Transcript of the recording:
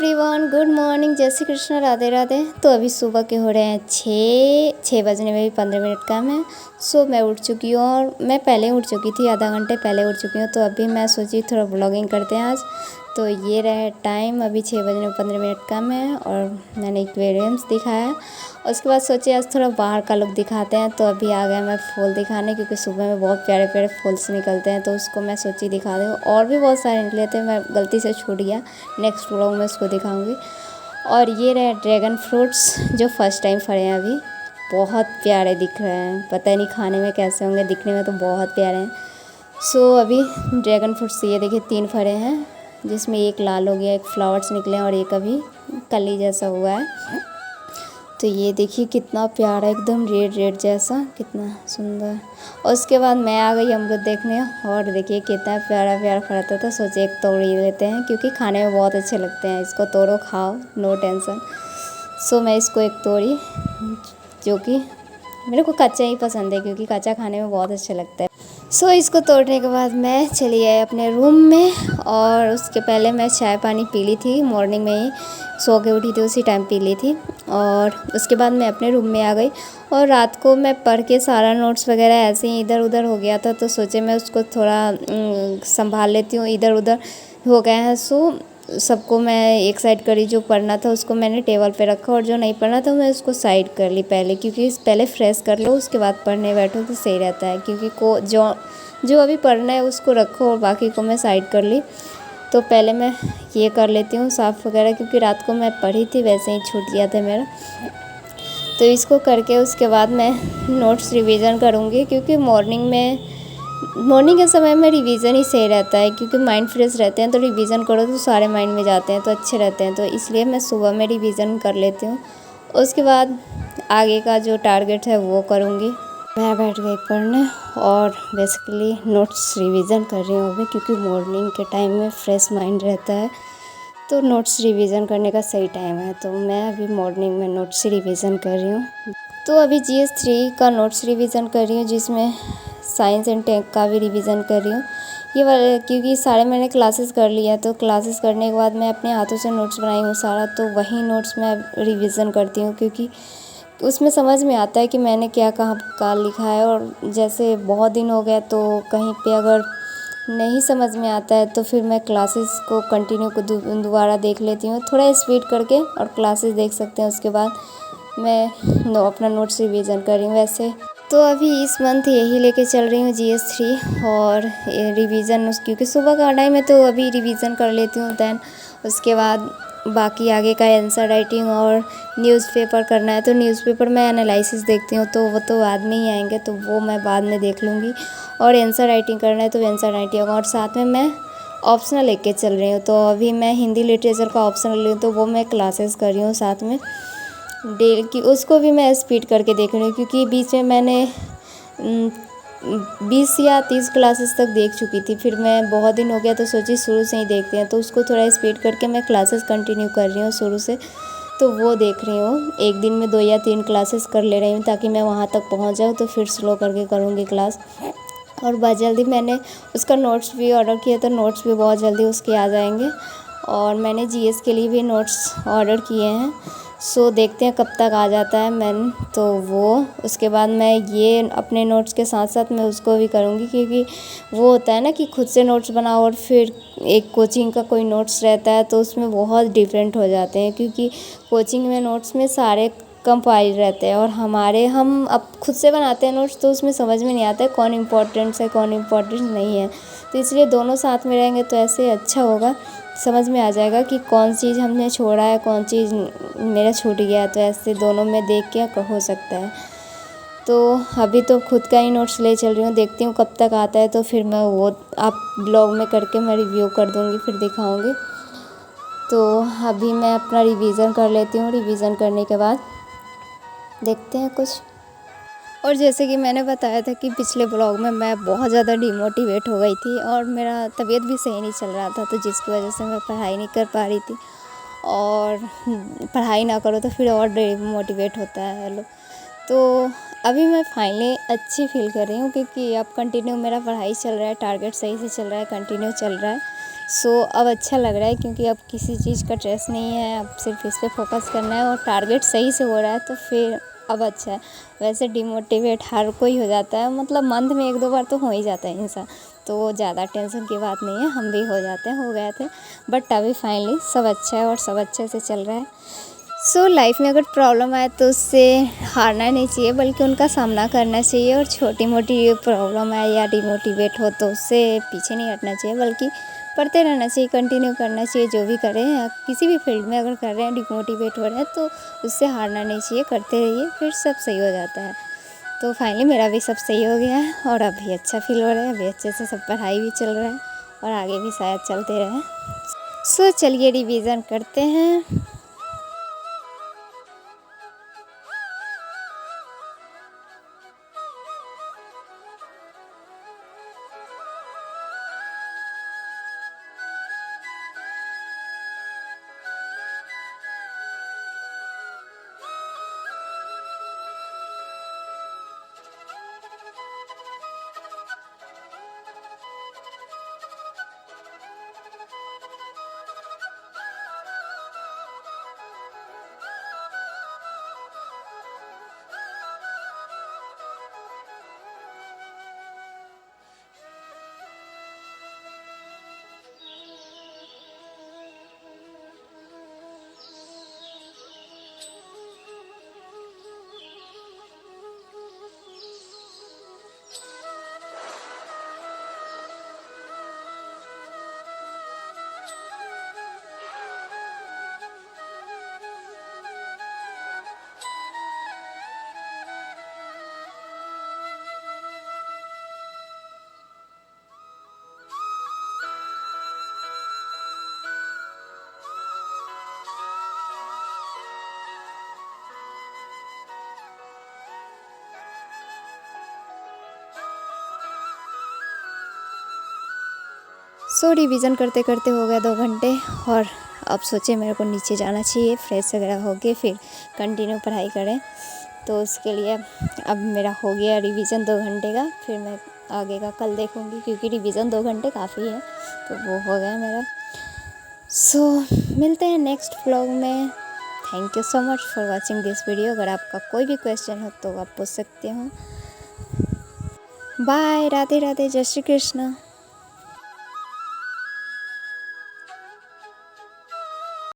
Everyone, good morning, जय श्री कृष्ण, राधे राधे। तो अभी सुबह के हो रहे हैं 6 बजने में भी 15 मिनट कम है। सो मैं उठ चुकी हूँ और मैं पहले उठ चुकी थी, आधा घंटे पहले उठ चुकी हूँ। तो अभी मैं सोची थोड़ा ब्लॉगिंग करते हैं आज। तो ये रहे टाइम, अभी 6 बजने में 15 मिनट कम है और मैंने एक्वेरियम्स दिखाया। उसके बाद सोचे आज थोड़ा बाहर का लुक दिखाते हैं। तो अभी आ गया मैं फूल दिखाने, क्योंकि सुबह में बहुत प्यारे प्यारे फूल्स निकलते हैं, तो उसको मैं सोची दिखा दूँ। और भी बहुत सारे निकले थे, मैं गलती से छूट गया, नेक्स्ट व्लॉग में उसको दिखाऊंगी। और ये रहे ड्रैगन फ्रूट्स जो फर्स्ट टाइम फरे हैं अभी, बहुत प्यारे दिख रहे हैं। पता नहीं खाने में कैसे होंगे, दिखने में तो बहुत प्यारे हैं। सो अभी ड्रैगन फ्रूट्स ये देखिए 3 फरे हैं, जिसमें एक लाल हो गया, एक फ्लावर्स निकले और एक अभी कली जैसा हुआ है। तो ये देखिए कितना प्यारा, एकदम रेड रेड जैसा, कितना सुंदर। और उसके बाद मैं आ गई अमरूद देखने, और देखिए कितना प्यारा प्यारा फरता था। सोचे एक तोड़ ही लेते हैं, क्योंकि खाने में बहुत अच्छे लगते हैं। इसको तोड़ो खाओ, नो टेंशन। सो मैं इसको एक तोड़ी, जो कि मेरे को कच्चा ही पसंद है, क्योंकि कच्चा खाने में बहुत अच्छा लगता है। सो इसको तोड़ने के बाद मैं चली आई अपने रूम में, और उसके पहले मैं चाय पानी पी ली थी, मॉर्निंग में ही सो के उठी थी, उसी टाइम पी ली थी। और उसके बाद मैं अपने रूम में आ गई, और रात को मैं पढ़ के सारा नोट्स वगैरह ऐसे ही इधर उधर हो गया था, तो सोचे मैं उसको थोड़ा संभाल लेती हूँ। इधर उधर हो गए हैं, सो सबको मैं एक साइड करी। जो पढ़ना था उसको मैंने टेबल पे रखा, और जो नहीं पढ़ना था मैं उसको साइड कर ली पहले, क्योंकि पहले फ्रेश कर लो, उसके बाद पढ़ने बैठो तो सही रहता है। क्योंकि को जो अभी पढ़ना है उसको रखो, और बाकी को मैं साइड कर ली। तो पहले मैं ये कर लेती हूँ साफ़ वगैरह, क्योंकि रात को मैं पढ़ी थी, वैसे ही छूट गया था मेरा। तो इसको करके उसके बाद मैं नोट्स रिवीजन करूँगी, क्योंकि मॉर्निंग के समय में रिवीजन ही सही रहता है, क्योंकि माइंड फ्रेश रहते हैं। तो रिवीजन करो तो सारे माइंड में जाते हैं, तो अच्छे रहते हैं। तो इसलिए मैं सुबह में रिवीजन कर लेती हूँ। उसके बाद आगे का जो टारगेट है वो करूँगी। मैं बैठ गई पढ़ने, और बेसिकली नोट्स रिवीजन कर रही हूँ अभी, क्योंकि मॉर्निंग के टाइम में फ्रेश माइंड रहता है, तो नोट्स रिवीजन करने का सही टाइम है। तो मैं अभी मॉर्निंग में नोट्स रिवीजन कर रही हूँ। तो अभी GS 3 का नोट्स रिवीजन कर रही हूँ, जिसमें साइंस एंड टेक का भी रिवीजन कर रही हूँ। ये वाले क्योंकि सारे मैंने क्लासेस कर लिया है, तो क्लासेस करने के बाद मैं अपने हाथों से नोट्स बनाई हूँ सारा, तो वही नोट्स मैं रिवीजन करती हूँ, क्योंकि उसमें समझ में आता है कि मैंने क्या कहाँ का लिखा है। और जैसे बहुत दिन हो गया, तो कहीं पे अगर नहीं समझ में आता है, तो फिर मैं क्लासेस को कंटिन्यू को दोबारा देख लेती हूँ, थोड़ा स्पीड करके, और क्लासेस देख सकते हैं। उसके बाद मैं अपना नोट्स रिवीजन कर रही हूँ वैसे। तो अभी इस मंथ यही लेके चल रही हूँ GS 3 और रिवीजन, क्योंकि सुबह का टाइम है, तो अभी रिवीजन कर लेती हूँ। दैन उसके बाद बाकी आगे का आंसर राइटिंग और न्यूज़पेपर करना है, तो न्यूज़पेपर में एनालिसिस देखती हूँ, तो वो तो बाद में ही आएंगे, तो वो मैं बाद में देख लूँगी। और आंसर राइटिंग करना है, तो आंसर राइटिंग, और साथ में मैं ऑप्शनल लेके चल रही हूँ। तो अभी मैं हिंदी लिटरेचर का ऑप्शनल ली हूँ, तो वो मैं क्लासेस कर रही हूँ साथ में डेली की, उसको भी मैं स्पीड करके देख रही हूँ, क्योंकि बीच में मैंने 20 या 30 क्लासेस तक देख चुकी थी। फिर मैं बहुत दिन हो गया, तो सोची शुरू से ही देखते हैं, तो उसको थोड़ा स्पीड करके मैं क्लासेस कंटिन्यू कर रही हूँ शुरू से। तो वो देख रही हूँ, एक दिन में 2 या 3 क्लासेस कर ले रही हूँ, ताकि मैं वहाँ तक पहुँच जाऊँ, तो फिर स्लो करके करूँगी क्लास। और बहुत जल्दी मैंने उसका नोट्स भी ऑर्डर किया, तो नोट्स भी बहुत जल्दी उसके आ जाएंगे। और मैंने GS के लिए भी नोट्स ऑर्डर किए हैं, सो देखते हैं कब तक आ जाता है मैन। तो वो उसके बाद मैं ये अपने नोट्स के साथ साथ मैं उसको भी करूँगी, क्योंकि वो होता है ना कि खुद से नोट्स बनाओ, और फिर एक कोचिंग का कोई नोट्स रहता है, तो उसमें बहुत डिफरेंट हो जाते हैं, क्योंकि कोचिंग में नोट्स में सारे कंपाइल रहते हैं, और हम अब खुद से बनाते हैं नोट्स, तो उसमें समझ में नहीं आता है कौन इम्पोर्टेंट है कौन इम्पोर्टेंट नहीं है। तो इसलिए दोनों साथ में रहेंगे, तो ऐसे अच्छा होगा, समझ में आ जाएगा कि कौन चीज़ हमने छोड़ा है, कौन चीज़ मेरा छूट गया है। तो ऐसे दोनों में देख के हो सकता है। तो अभी तो खुद का ही नोट्स ले चल रही हूँ, देखती हूँ कब तक आता है, तो फिर मैं वो आप ब्लॉग में करके मैं रिव्यू कर दूँगी, फिर दिखाऊँगी। तो अभी मैं अपना रिवीजन कर लेती हूँ, रिवीजन करने के बाद देखते हैं कुछ। और जैसे कि मैंने बताया था कि पिछले ब्लॉग में मैं बहुत ज़्यादा डिमोटिवेट हो गई थी, और मेरा तबीयत भी सही नहीं चल रहा था, तो जिसकी वजह से मैं पढ़ाई नहीं कर पा रही थी। और पढ़ाई ना करो तो फिर और डिमोटिवेट होता है लोग। तो अभी मैं फाइनली अच्छी फील कर रही हूँ, क्योंकि अब कंटिन्यू मेरा पढ़ाई चल रहा है, टारगेट सही से चल रहा है, कंटिन्यू चल रहा है। सो अब अच्छा लग रहा है क्योंकि अब किसी चीज़ का स्ट्रेस नहीं है, अब सिर्फ इस पे फोकस करना है और टारगेट सही से हो रहा है तो फिर अब अच्छा है। वैसे डिमोटिवेट हर कोई हो जाता है, मतलब मंथ में 1-2 बार तो हो ही जाता है इंसान, तो ज़्यादा टेंशन की बात नहीं है, हम भी हो जाते हैं, हो गए थे। बट अभी फाइनली सब अच्छा है और सब अच्छे से चल रहा है। सो लाइफ में अगर प्रॉब्लम आए तो उससे हारना नहीं चाहिए, बल्कि उनका सामना करना चाहिए। और छोटी मोटी प्रॉब्लम आए या डिमोटिवेट हो तो उससे पीछे नहीं हटना चाहिए, बल्कि पढ़ते रहना चाहिए, कंटिन्यू करना चाहिए। जो भी करें या किसी भी फील्ड में अगर कर रहे हैं, डिमोटिवेट हो रहे हैं तो उससे हारना नहीं चाहिए, करते रहिए, फिर सब सही हो जाता है। तो फाइनली मेरा भी सब सही हो गया है और अभी अच्छा फील हो रहा है, अभी अच्छे से सब पढ़ाई भी चल रहा है और आगे भी शायद चलते रहे। सो चलिए रिवीजन करते हैं। सो रिवीजन करते करते हो गया 2 घंटे और अब सोचे मेरे को नीचे जाना चाहिए, फ्रेश वगैरह हो के फिर कंटिन्यू पढ़ाई करें। तो उसके लिए अब मेरा हो गया रिवीजन 2 घंटे का, फिर मैं आगे का कल देखूँगी क्योंकि रिवीजन 2 घंटे काफ़ी है, तो वो हो गया मेरा। सो मिलते हैं नेक्स्ट व्लॉग में। Thank you so much for watching this video. अगर आपका कोई भी क्वेश्चन हो तो आप पूछ सकते हो। बाय, राधे राधे, जय श्री कृष्ण।